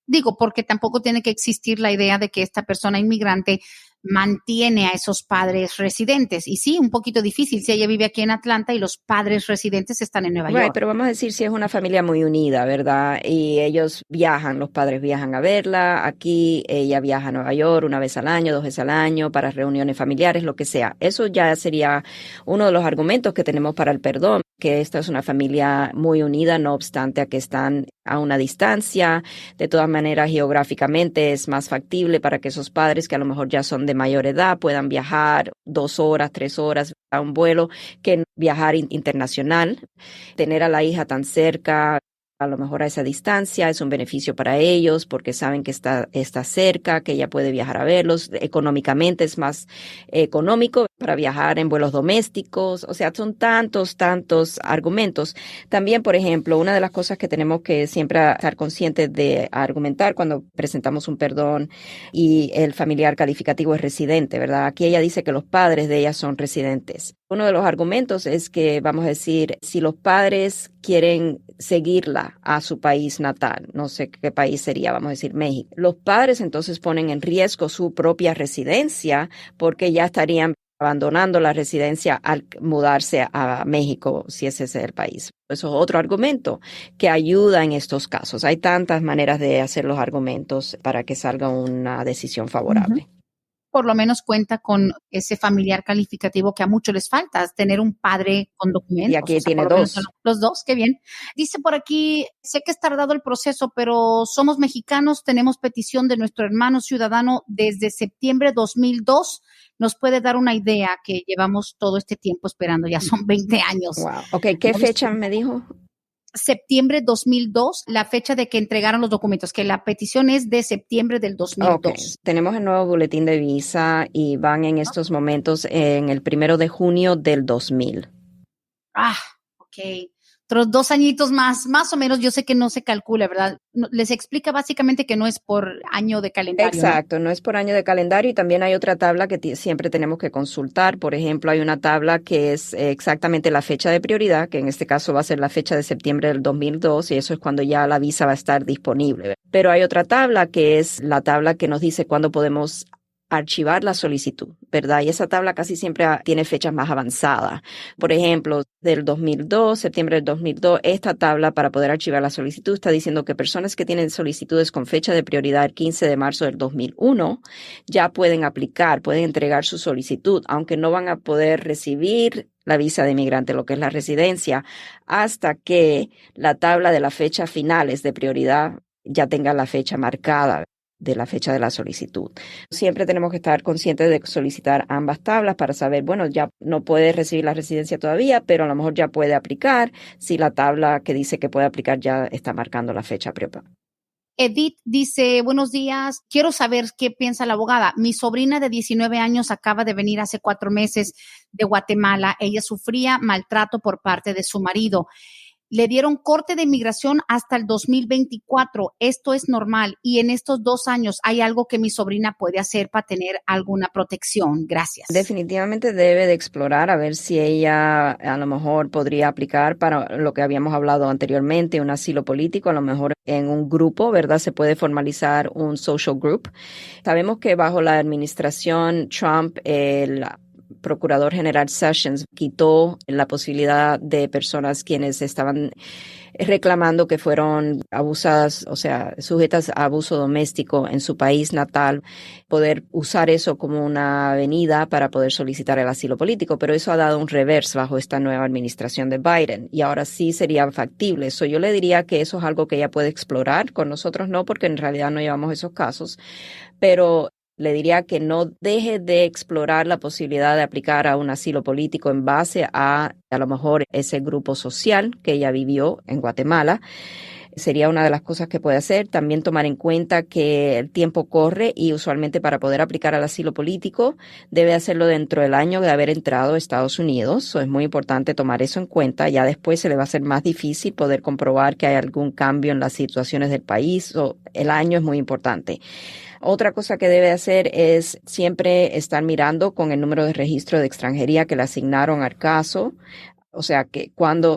Digo, porque tampoco tiene que existir la idea de que esta persona inmigrante mantiene a esos padres residentes. Y sí, un poquito difícil si ella vive aquí en Atlanta y los padres residentes están en Nueva York. Pero vamos a decir si es una familia muy unida, ¿verdad? Y ellos viajan, los padres viajan a verla. Aquí ella viaja a Nueva York una vez al año, 2 veces al año, para reuniones familiares, lo que sea. Eso ya sería uno de los argumentos que tenemos para el perdón, que esta es una familia muy unida, no obstante a que están a una distancia. De todas maneras, geográficamente es más factible para que esos padres que a lo mejor ya son de mayor edad puedan viajar 2 horas, 3 horas a un vuelo, que viajar internacional. Tener a la hija tan cerca, a lo mejor a esa distancia, es un beneficio para ellos porque saben que está cerca, que ella puede viajar a verlos. Económicamente es más económico para viajar en vuelos domésticos. O sea, son tantos argumentos. También, por ejemplo, una de las cosas que tenemos que siempre estar conscientes de argumentar cuando presentamos un perdón y el familiar calificativo es residente, ¿verdad? Aquí ella dice que los padres de ella son residentes. Uno de los argumentos es que, vamos a decir, si los padres quieren seguirla a su país natal, no sé qué país sería, vamos a decir México, los padres entonces ponen en riesgo su propia residencia porque ya estarían abandonando la residencia al mudarse a México, si ese es el país. Eso es otro argumento que ayuda en estos casos. Hay tantas maneras de hacer los argumentos para que salga una decisión favorable. Por lo menos cuenta con ese familiar calificativo que a muchos les falta, tener un padre con documentos. Y aquí tiene dos. Los dos, qué bien. Dice por aquí, sé que es tardado el proceso, pero somos mexicanos, tenemos petición de nuestro hermano ciudadano desde septiembre 2002. Nos puede dar una idea que llevamos todo este tiempo esperando, ya son 20 años. Wow. Ok, ¿qué fecha me dijo? Septiembre 2002, la fecha de que entregaron los documentos, que la petición es de septiembre del 2002. Okay. Tenemos el nuevo boletín de visa y van en estos momentos en el 1 de junio del 2000. Ok. Otros 2 añitos más o menos, yo sé que no se calcula, ¿verdad? Les explica básicamente que no es por año de calendario. Exacto, no es por año de calendario y también hay otra tabla que siempre tenemos que consultar. Por ejemplo, hay una tabla que es exactamente la fecha de prioridad, que en este caso va a ser la fecha de septiembre del 2002 y eso es cuando ya la visa va a estar disponible. Pero hay otra tabla que es la tabla que nos dice cuándo podemos archivar la solicitud, ¿verdad? Y esa tabla casi siempre tiene fechas más avanzadas. Por ejemplo, del 2002, septiembre del 2002, esta tabla para poder archivar la solicitud está diciendo que personas que tienen solicitudes con fecha de prioridad el 15 de marzo del 2001 ya pueden aplicar, pueden entregar su solicitud, aunque no van a poder recibir la visa de inmigrante, lo que es la residencia, hasta que la tabla de las fechas finales de prioridad ya tenga la fecha marcada de la fecha de la solicitud. Siempre tenemos que estar conscientes de solicitar ambas tablas para saber, bueno, ya no puede recibir la residencia todavía, pero a lo mejor ya puede aplicar si la tabla que dice que puede aplicar ya está marcando la fecha propia. Edith dice, buenos días, quiero saber qué piensa la abogada. Mi sobrina de 19 años acaba de venir hace 4 meses de Guatemala. Ella sufría maltrato por parte de su marido. Le dieron corte de inmigración hasta el 2024. Esto es normal. Y en estos 2 años, ¿hay algo que mi sobrina puede hacer para tener alguna protección? Gracias. Definitivamente debe de explorar a ver si ella a lo mejor podría aplicar para lo que habíamos hablado anteriormente, un asilo político, a lo mejor en un grupo, ¿verdad? Se puede formalizar un social group. Sabemos que bajo la administración Trump, el Procurador General Sessions quitó la posibilidad de personas quienes estaban reclamando que fueron abusadas, o sea, sujetas a abuso doméstico en su país natal, poder usar eso como una avenida para poder solicitar el asilo político, pero eso ha dado un reverse bajo esta nueva administración de Biden y ahora sí sería factible. Eso yo le diría que eso es algo que ella puede explorar, con nosotros no, porque en realidad no llevamos esos casos, pero le diría que no deje de explorar la posibilidad de aplicar a un asilo político en base a lo mejor ese grupo social que ella vivió en Guatemala. Sería una de las cosas que puede hacer. También tomar en cuenta que el tiempo corre y usualmente para poder aplicar al asilo político debe hacerlo dentro del año de haber entrado a Estados Unidos. Es muy importante tomar eso en cuenta. Ya después se le va a hacer más difícil poder comprobar que hay algún cambio en las situaciones del país. El año es muy importante. Otra cosa que debe hacer es siempre estar mirando con el número de registro de extranjería que le asignaron al caso. O sea, que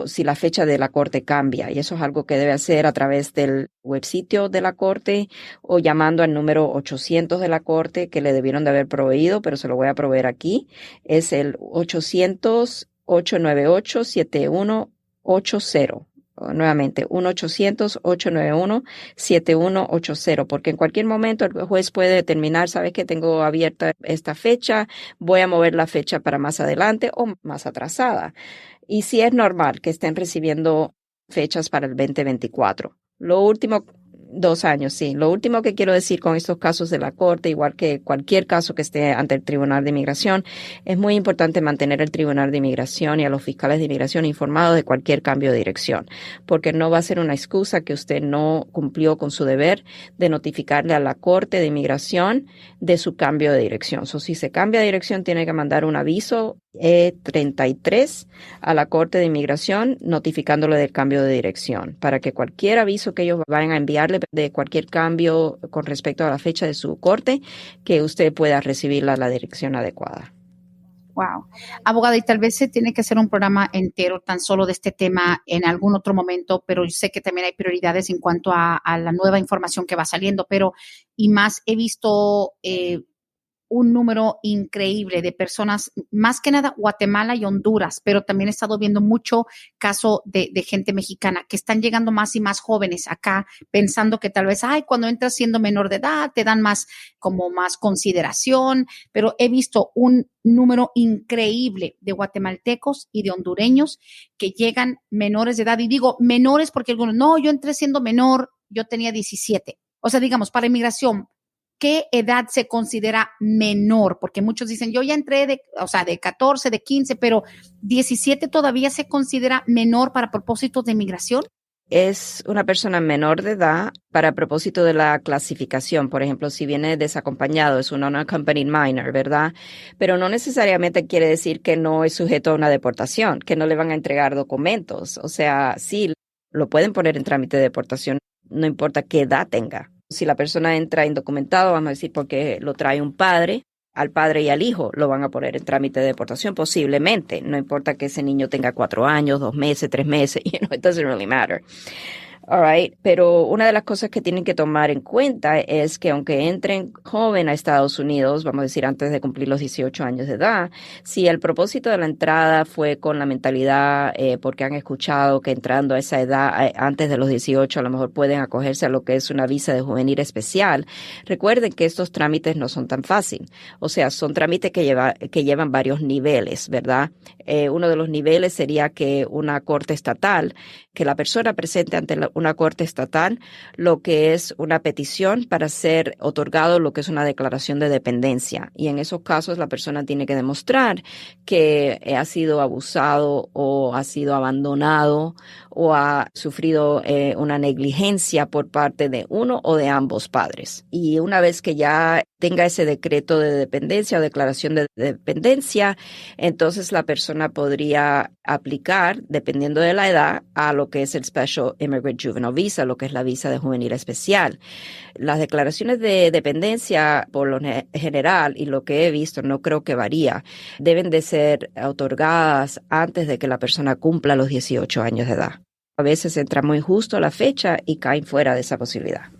si la fecha de la corte cambia, y eso es algo que debe hacer a través del websitio de la corte o llamando al número 800 de la corte que le debieron de haber proveído, pero se lo voy a proveer aquí. Es el 800-898-7180. Nuevamente, 1-800-891-7180, porque en cualquier momento el juez puede determinar, sabes que tengo abierta esta fecha, voy a mover la fecha para más adelante o más atrasada. Y sí es normal que estén recibiendo fechas para el 2024. Lo último, 2 años, sí. Lo último que quiero decir con estos casos de la Corte, igual que cualquier caso que esté ante el Tribunal de Inmigración, es muy importante mantener al Tribunal de Inmigración y a los fiscales de inmigración informados de cualquier cambio de dirección, porque no va a ser una excusa que usted no cumplió con su deber de notificarle a la Corte de Inmigración de su cambio de dirección. Si se cambia de dirección, tiene que mandar un aviso E33 a la Corte de Inmigración notificándole del cambio de dirección, para que cualquier aviso que ellos vayan a enviarle de cualquier cambio con respecto a la fecha de su corte, que usted pueda recibirla a la dirección adecuada. Wow. Abogada, y tal vez se tiene que hacer un programa entero tan solo de este tema en algún otro momento, pero yo sé que también hay prioridades en cuanto a la nueva información que va saliendo, pero y más he visto un número increíble de personas, más que nada Guatemala y Honduras, pero también he estado viendo mucho caso de gente mexicana que están llegando más y más jóvenes acá pensando que tal vez, cuando entras siendo menor de edad te dan más consideración, pero he visto un número increíble de guatemaltecos y de hondureños que llegan menores de edad, y digo menores porque algunos, no, yo entré siendo menor, yo tenía 17, o sea, digamos, para inmigración, ¿qué edad se considera menor? Porque muchos dicen, yo ya entré de 14, de 15, pero 17 todavía se considera menor para propósitos de inmigración. Es una persona menor de edad para propósito de la clasificación. Por ejemplo, si viene desacompañado, es un unaccompanied minor, ¿verdad? Pero no necesariamente quiere decir que no es sujeto a una deportación, que no le van a entregar documentos. O sea, sí, lo pueden poner en trámite de deportación, no importa qué edad tenga. Si la persona entra indocumentado, vamos a decir porque lo trae un padre, al padre y al hijo lo van a poner en trámite de deportación posiblemente. No importa que ese niño tenga 4 años, 2 meses, 3 meses, it doesn't really matter. All right. Pero una de las cosas que tienen que tomar en cuenta es que aunque entren joven a Estados Unidos, vamos a decir antes de cumplir los 18 años de edad, si el propósito de la entrada fue con la mentalidad porque han escuchado que entrando a esa edad antes de los 18 a lo mejor pueden acogerse a lo que es una visa de juvenil especial, recuerden que estos trámites no son tan fáciles. O sea, son trámites que llevan varios niveles, ¿verdad? Uno de los niveles sería que una corte estatal, que la persona presente ante una corte estatal lo que es una petición para ser otorgado lo que es una declaración de dependencia. Y en esos casos la persona tiene que demostrar que ha sido abusado o ha sido abandonado o ha sufrido una negligencia por parte de uno o de ambos padres. Y una vez que ya tenga ese decreto de dependencia o declaración de dependencia, entonces la persona podría aplicar, dependiendo de la edad, a lo que es el Special Immigrant Juvenile Visa, lo que es la visa de juvenil especial. Las declaraciones de dependencia, por lo general, y lo que he visto, no creo que varía, deben de ser otorgadas antes de que la persona cumpla los 18 años de edad. A veces entra muy justo la fecha y caen fuera de esa posibilidad.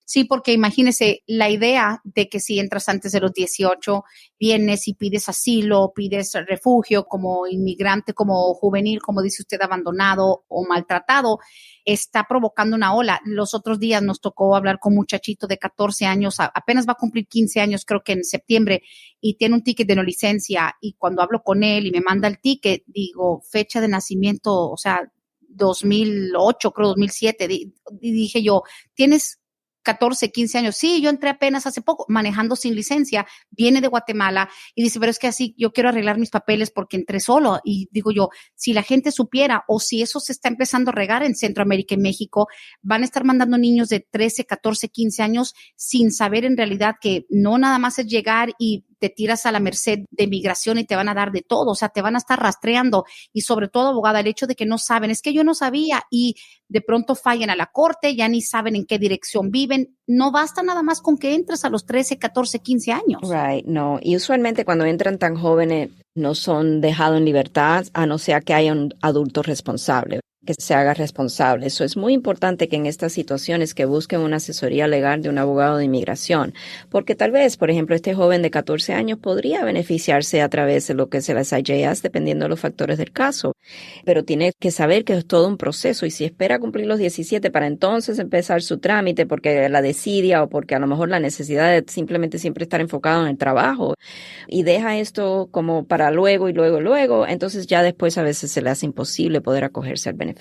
Sí, porque imagínese la idea de que si entras antes de los 18, vienes y pides asilo, pides refugio como inmigrante, como juvenil, como dice usted, abandonado o maltratado, está provocando una ola. Los otros días nos tocó hablar con un muchachito de 14 años, apenas va a cumplir 15 años, creo que en septiembre, y tiene un ticket de no licencia. Y cuando hablo con él y me manda el ticket, digo, fecha de nacimiento, o sea, 2008, creo 2007, y dije yo, ¿tienes 14, 15 años? Sí, yo entré apenas hace poco manejando sin licencia, viene de Guatemala y dice, pero es que así yo quiero arreglar mis papeles porque entré solo. Y digo yo, si la gente supiera o si eso se está empezando a regar en Centroamérica y México, van a estar mandando niños de 13, 14, 15 años sin saber en realidad que no nada más es llegar y te tiras a la merced de migración y te van a dar de todo, o sea, te van a estar rastreando. Y sobre todo, abogada, el hecho de que no saben, es que yo no sabía, y de pronto fallan a la corte, ya ni saben en qué dirección viven. No basta nada más con que entres a los 13, 14, 15 años. Right, no. Y usualmente cuando entran tan jóvenes no son dejados en libertad, a no ser que haya un adulto responsable, que se haga responsable. Eso es muy importante, que en estas situaciones que busquen una asesoría legal de un abogado de inmigración, porque tal vez, por ejemplo, este joven de 14 años podría beneficiarse a través de lo que es el SIJS, dependiendo de los factores del caso, pero tiene que saber que es todo un proceso, y si espera cumplir los 17 para entonces empezar su trámite porque la desidia o porque a lo mejor la necesidad de simplemente siempre estar enfocado en el trabajo y deja esto como para luego y luego, entonces ya después a veces se le hace imposible poder acogerse al beneficio.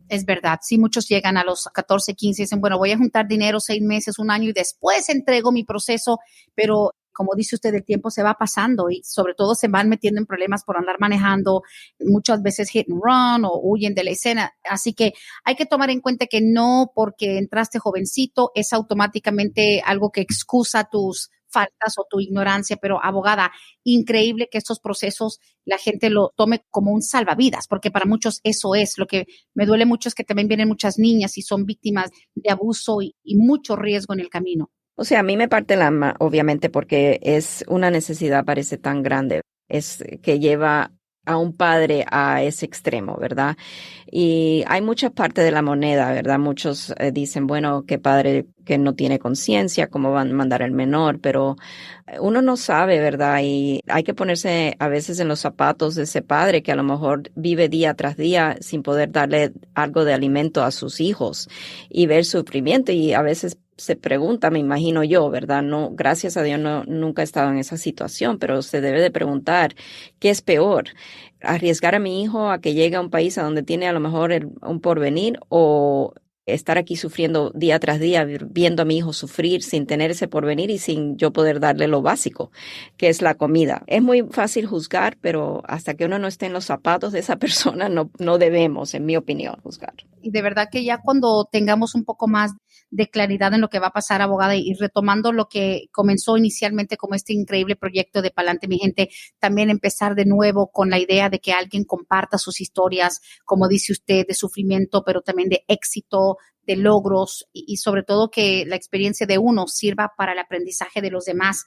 Es verdad, sí, muchos llegan a los 14, 15 y dicen, bueno, voy a juntar dinero 6 meses, un año y después entrego mi proceso, pero como dice usted, el tiempo se va pasando y sobre todo se van metiendo en problemas por andar manejando, muchas veces hit and run o huyen de la escena. Así que hay que tomar en cuenta que no porque entraste jovencito es automáticamente algo que excusa tus faltas o tu ignorancia, pero abogada, increíble que estos procesos la gente lo tome como un salvavidas, porque para muchos eso es. Lo que me duele mucho es que también vienen muchas niñas y son víctimas de abuso y mucho riesgo en el camino. O sea, a mí me parte el alma, obviamente, porque es una necesidad, parece tan grande, es que lleva a un padre a ese extremo, ¿verdad? Y hay muchas partes de la moneda, ¿verdad? Muchos dicen, bueno, qué padre que no tiene conciencia, cómo van a mandar al menor, pero uno no sabe, ¿verdad? Y hay que ponerse a veces en los zapatos de ese padre que a lo mejor vive día tras día sin poder darle algo de alimento a sus hijos y ver sufrimiento y a veces se pregunta, me imagino yo, ¿verdad? No, gracias a Dios nunca he estado en esa situación, pero se debe de preguntar, ¿qué es peor? ¿Arriesgar a mi hijo a que llegue a un país a donde tiene a lo mejor un porvenir o estar aquí sufriendo día tras día, viendo a mi hijo sufrir sin tener ese porvenir y sin yo poder darle lo básico, que es la comida? Es muy fácil juzgar, pero hasta que uno no esté en los zapatos de esa persona, no debemos, en mi opinión, juzgar. Y de verdad que ya cuando tengamos un poco más de claridad en lo que va a pasar, abogada, y retomando lo que comenzó inicialmente como este increíble proyecto de Palante, mi gente, también empezar de nuevo con la idea de que alguien comparta sus historias, como dice usted, de sufrimiento, pero también de éxito, de logros y sobre todo que la experiencia de uno sirva para el aprendizaje de los demás.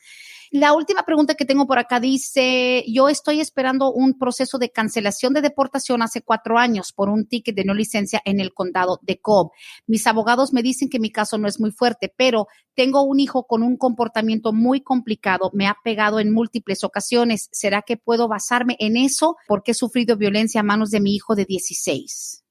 La última pregunta que tengo por acá dice, yo estoy esperando un proceso de cancelación de deportación hace 4 años por un ticket de no licencia en el condado de Cobb. Mis abogados me dicen que mi caso no es muy fuerte, pero tengo un hijo con un comportamiento muy complicado, me ha pegado en múltiples ocasiones. ¿Será que puedo basarme en eso? Porque he sufrido violencia a manos de mi hijo de 16.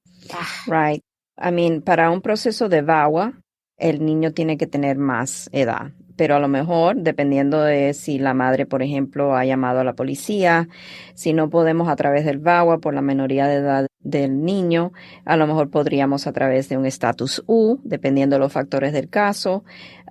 Right. I mean, para un proceso de VAWA, el niño tiene que tener más edad, pero a lo mejor, dependiendo de si la madre, por ejemplo, ha llamado a la policía, si no podemos a través del VAWA por la minoría de edad del niño, a lo mejor podríamos a través de un estatus U, dependiendo de los factores del caso,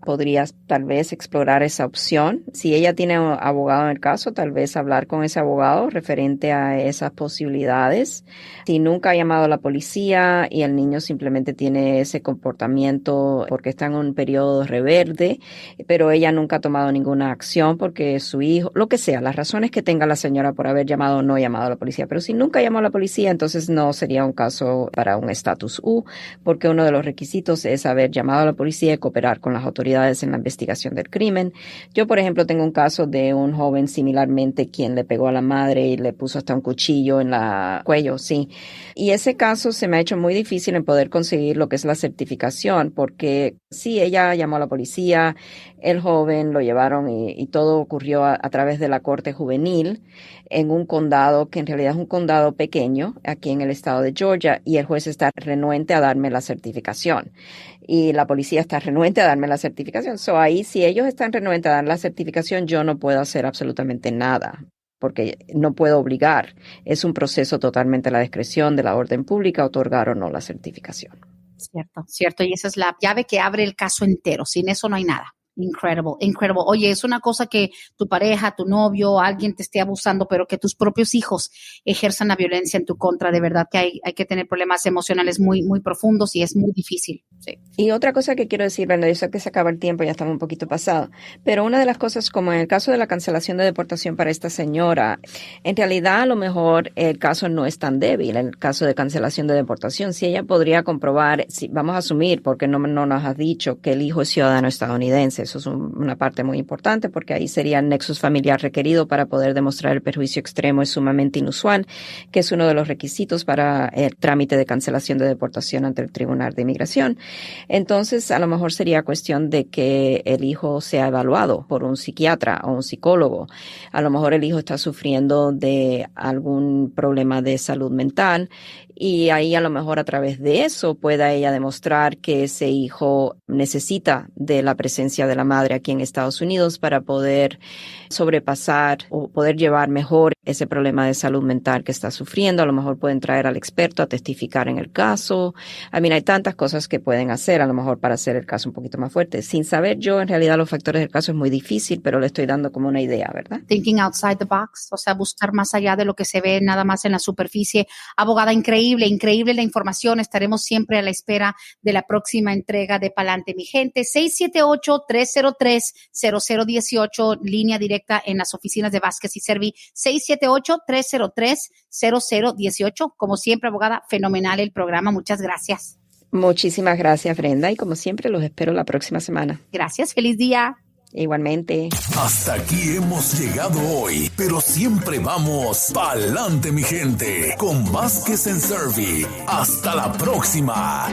podrías tal vez explorar esa opción. Si ella tiene un abogado en el caso, tal vez hablar con ese abogado referente a esas posibilidades. Si nunca ha llamado a la policía y el niño simplemente tiene ese comportamiento porque está en un periodo reverde, pero ella nunca ha tomado ninguna acción porque su hijo, lo que sea, las razones que tenga la señora por haber llamado o no llamado a la policía, pero si nunca llamó a la policía, entonces no sería un caso para un estatus U, porque uno de los requisitos es haber llamado a la policía y cooperar con las autoridades en la investigación del crimen. Yo, por ejemplo, tengo un caso de un joven similarmente quien le pegó a la madre y le puso hasta un cuchillo en el cuello, sí. Y ese caso se me ha hecho muy difícil en poder conseguir lo que es la certificación, porque sí, ella llamó a la policía, el joven lo llevaron y todo ocurrió a través de la corte juvenil en un condado que en realidad es un condado pequeño aquí en el estado de Georgia y el juez está renuente a darme la certificación y la policía está renuente a darme la certificación. So ahí si ellos están renuentes a dar la certificación yo no puedo hacer absolutamente nada porque no puedo obligar. Es un proceso totalmente a la discreción de la orden pública otorgar o no la certificación. Cierto, cierto. Y esa es la llave que abre el caso entero. Sin eso no hay nada. Incredible, incredible. Oye, es una cosa que tu pareja, tu novio, alguien te esté abusando, pero que tus propios hijos ejerzan la violencia en tu contra. De verdad que hay que tener problemas emocionales muy, muy profundos y es muy difícil. Sí. Y otra cosa que quiero decir, Brenda, yo sé que se acaba el tiempo, ya estamos un poquito pasado, pero una de las cosas, como en el caso de la cancelación de deportación para esta señora, en realidad a lo mejor el caso no es tan débil, el caso de cancelación de deportación. Si ella podría comprobar, si vamos a asumir, porque no nos has dicho que el hijo es ciudadano estadounidense, eso es una parte muy importante porque ahí sería el nexus familiar requerido para poder demostrar el perjuicio extremo es sumamente inusual, que es uno de los requisitos para el trámite de cancelación de deportación ante el Tribunal de Inmigración. Entonces, a lo mejor sería cuestión de que el hijo sea evaluado por un psiquiatra o un psicólogo. A lo mejor el hijo está sufriendo de algún problema de salud mental y ahí a lo mejor a través de eso pueda ella demostrar que ese hijo necesita de la presencia de la madre aquí en Estados Unidos para poder sobrepasar o poder llevar mejor ese problema de salud mental que está sufriendo. A lo mejor pueden traer al experto a testificar en el caso. Hay tantas cosas que pueden hacer, a lo mejor para hacer el caso un poquito más fuerte. Sin saber yo, en realidad, los factores del caso es muy difícil, pero le estoy dando como una idea, ¿verdad? Thinking outside the box, o sea, buscar más allá de lo que se ve nada más en la superficie. Abogada, increíble la información. Estaremos siempre a la espera de la próxima entrega de Palante, mi gente. 678-303-0018, línea directa en las oficinas de Vázquez y Servi. 678-303-0018. Como siempre, abogada, fenomenal el programa. Muchas gracias. Muchísimas gracias, Brenda. Y como siempre, los espero la próxima semana. Gracias. Feliz día. Igualmente. Hasta aquí hemos llegado hoy, pero siempre vamos pa'lante, mi gente, con Vázquez en Servi. Hasta la próxima.